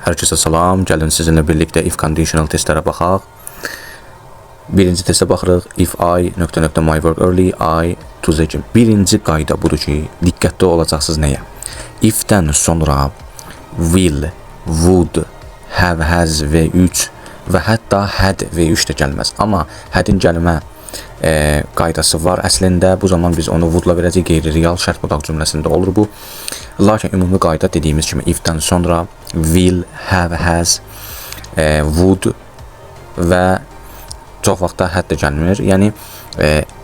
Hər kəsə salam. Gəlin sizinlə birlikdə if conditional testlərə baxaq. Birinci testə baxırıq. If I ... my work early, I to the gym. Birinci qayda budur ki, diqqətli olacaqsınız nəyə? If-dən sonra will, would, have, has, V3 və hətta had, V3 də gəlməz. Amma hadin gəlmə qaydası var əslində. Bu zaman biz onu would-la verəcək, qeyri-real şərt budaq cümləsində olur bu. Lakin ümumi qayda dediyimiz kimi if-dən sonra will, have, has, would və çox vaxtda had də gəlmir. Yəni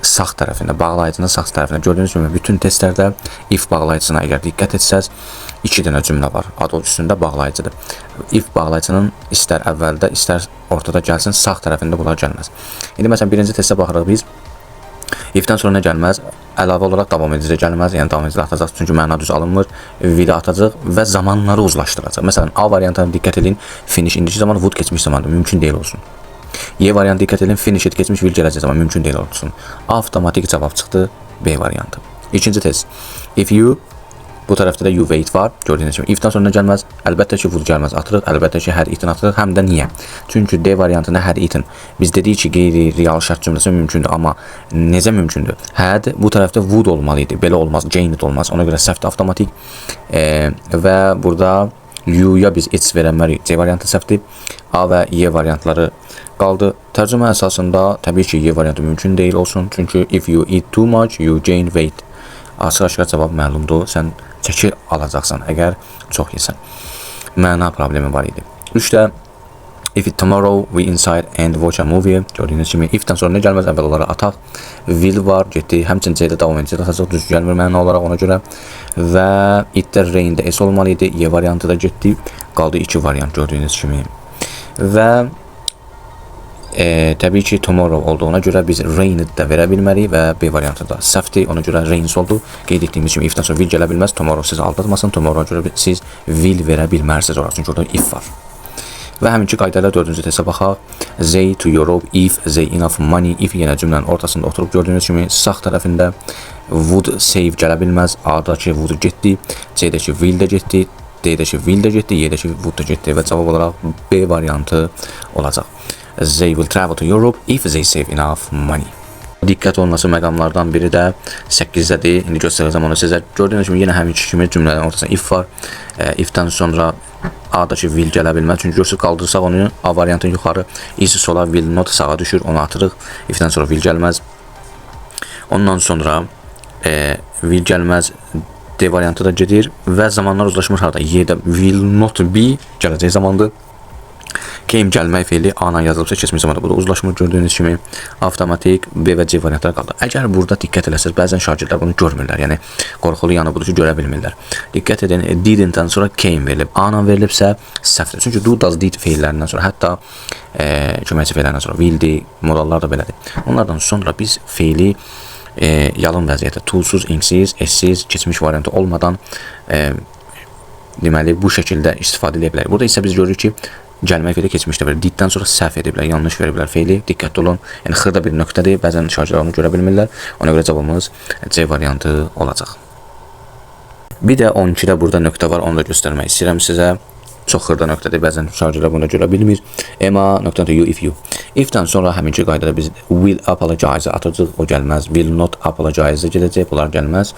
sağ tərəfində, bağlayıcının sağ tərəfində gördüyünüz kimi bütün testlərdə if bağlayıcısına əgər diqqət etsəz 2 dənə cümlə var. Adı üstündə bağlayıcıdır. If bağlayıcının istər əvvəldə, istər ortada gəlsin, sağ tərəfində bunlar gəlməz. İndi məsələn birinci testə baxırıq biz. If-dən sonra nə gəlməz? Əlavə olaraq davam edici gəlməz. Yəni davam edici atacaq çünki məna düz alınmır. V-də atacaq və zamanları uzlaşdıracaq. Məsələn A variantına diqqət edin. Finish indiki zaman, would keçmiş zamandır. Mümkün deyil olsun. Y variantı diqqət edin. Finish it keçmiş, will gələcək zaman mümkün deyil olsun. Avtomatik cavab çıxdı B variantı. İkinci test. If you, bu tərəfdə də you wait var. Gördüyünüz kimi if-dən sonra nə gəlməz? Əlbəttə ki would gəlməz. Atırıq. Əlbəttə ki had eaten atırıq. Həm də niyə? Çünki D variantında had eaten. Biz dedik ki qeyri-real şərt cümləsi mümkündür. Amma necə mümkündür? Had bu tərəfdə would olmalı idi. Belə olmaz. Gained olmaz. Ona görə səhvdir avtomatik. Və burada you-ya biz it's verənmərik. C variantı səhvdir. A və Y variantları qaldı. Tərcümə əsasında təbii ki Y variantı mümkün deyil olsun. Çünki if you eat too much, you gain weight. Açıq-aşkar cavab məlumdur. Sən çəki alacaqsan əgər çox yesən. Məna problemi var idi. 3-də if tomorrow we inside and watch a movie. Gördüyünüz kimi if-dən sonra nə gəlməz? Əvvəl olaraq ataq. Will var, getdi. Həmçinin C-də davam edəcək. Atacaq düz gəlmir məna olaraq ona görə. Və it-də rain-də S olmalı idi. Y variantı da getdi. Qaldı 2 variant gördüyünüz kimi. Və təbii ki tomorrow olduğuna görə biz rain-ı da verə bilmərik və B variantı da səhvdir. Ona görə rains oldu. Qeyd etdiyimiz kimi if-dən sonra will gələ bilməz. Tomorrow sizi aldatmasın. Tomorrow görə siz will verə bilmərsiniz orası. Çünki orada if var. Və həminki qaydayla 4-cü testə baxaq. They to Europe if they enough money. If yenə cümlənin ortasında oturub gördüyünüz kimi sağ tərəfində would save gələ bilməz. A-dakı would getdi. C-dəki will də getdi. D-dəki will də getdi. Y-dəki would da getdi və cavab olaraq B variantı olacaq. They will travel to Europe if they save enough money. Diqqət olunması məqamlardan biri də 8-dədir. İndi göstərəcəm onu sizə. Gördüyünüz kimi yenə həminki kimi cümlənin ortasında if var. If-dən sonra A-dakı will gələ bilməz. Çünki görsünüz qaldırsaq onu A variantın yuxarı, is sola, will not sağa düşür. Onu atırıq. If-dən sonra will gəlməz. Ondan sonra will gəlməz. D variantı da gedir və zamanlar uzlaşmır harada. Y-də will not be gələcək zamandır. Came gəlmək feili A-la yazılıbsa keçmiş zamanda bu da uzlaşmır gördüyünüz kimi avtomatik B və C variantları qaldı. Əgər burada diqqət eləsəz, bəzən şagirdlər bunu görmürlər. Yəni qorxulu yanı budur ki, görə bilmirlər. Diqqət edin, didn't-dən sonra came verilib. A-la verilibsə səhvdir. Çünki do, does, did feillərindən sonra, hətta köməkçi feillərindən sonra will-dir, modallar da belədir. Onlardan sonra biz feili yalın vəziyyətdə, toolsuz, inksiz, s-siz, keçmiş variantı olmadan deməli bu şəkildə istifadə edə bilərik. Burada isə biz görürük ki, gəlmək feili keçmişdə verir. Diddən sonra səhv ediblər, yanlış veriblər feili. Diqqətli olun. Yəni xırda bir nöqtədir. Bəzən şagirdlər onu görə bilmirlər. Ona görə cavabımız C variantı olacaq. Bir də 12-də burada nöqtə var. Onu da göstərmək istəyirəm sizə. Çox xırda nöqtədir. Bəzən şagirdlər bunu da görə bilmir. Emma, you, if you. If-dən sonra həminki qaydada biz will apologize atacaq. O gəlməz. Will not apologize gedəcək. Bunlar gəlməz.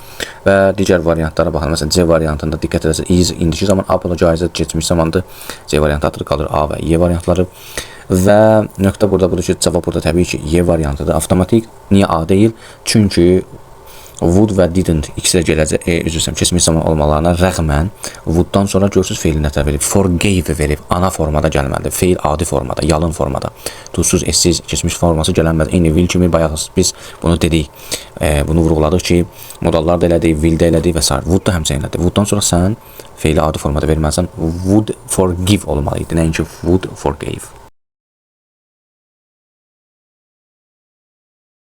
Və digər variantlara baxalım. Məsələn, C variantında diqqət edəsiniz. Is indiki zaman apologize keçmiş zamandır. C variantı atırıq, qalır A və Y variantları. Və nöqtə burada budur ki, cavab burada təbii ki Y variantıdır. Avtomatik. Niyə A deyil? Çünki would və didn't ikisi də gələcək, üzrsən, keçmiş zaman olmalarına rəğmən would-dan sonra görsüz feili nətər verib, forgave verib, ana formada gəlməlidir, feil adi formada, yalın formada, tuzsuz, essiz, keçmiş forması gələnməz, eyni will kimi bayaq biz bunu dedik, bunu vurğuladıq ki, modallar da elədik, will də elədik və s. Would da həmçinin elədik, would-dan sonra sən feili adi formada verməlisən, would forgive olmalı idi, nəinki would forgave.